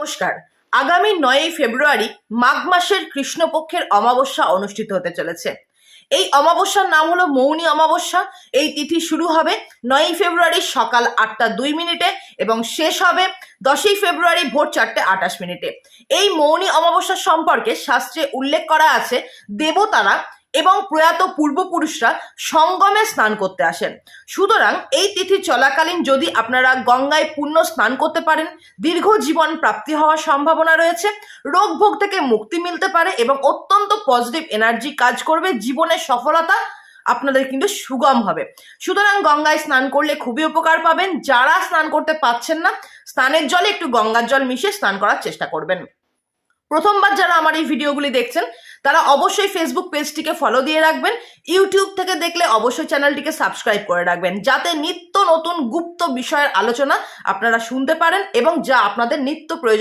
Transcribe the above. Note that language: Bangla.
নমস্কার। আগামী 9ই ফেব্রুয়ারি মাঘ মাসের কৃষ্ণপক্ষের অমাবস্যা অনুষ্ঠিত হতে চলেছে। এই অমাবস্যার নাম হলো মৌনী অমাবস্যা। এই তিথি শুরু হবে 9ই ফেব্রুয়ারি সকাল 8:02 এবং শেষ হবে 10ই ফেব্রুয়ারি ভোর 4:28। এই মৌনী অমাবস্যা সম্পর্কে শাস্ত্রে উল্লেখ করা আছে, দেবতারা এবং প্রয়াত পূর্বপুরুষরা সঙ্গমে স্নান করতে আসেন। সুতরাং এই তিথি চলাকালীন যদি আপনারা গঙ্গায় পুণ্য স্নান করতে পারেন, দীর্ঘ জীবন প্রাপ্তি হওয়ার সম্ভাবনা রয়েছে, রোগ ভোগ থেকে মুক্তি মিলতে পারে এবং অত্যন্ত পজিটিভ এনার্জি কাজ করবে, জীবনের সফলতা আপনাদের কিন্তু সুগম হবে। সুতরাং গঙ্গায় স্নান করলে খুবই উপকার পাবেন। যারা স্নান করতে পারছেন না, স্নানের জলে একটু গঙ্গার জল মিশিয়ে স্নান করার চেষ্টা করবেন। প্রথমবার যারা আমার এই ভিডিওগুলি দেখছেন তারা অবশ্যই ফেসবুক পেজটিকে ফলো দিয়ে রাখবেন। ইউটিউব থেকে দেখলে অবশ্যই চ্যানেলটিকে সাবস্ক্রাইব করে রাখবেন, যাতে নিত্য নতুন গুপ্ত বিষয়ের আলোচনা আপনারা শুনতে পারেন এবং যা আপনাদের নিত্য প্রয়োজন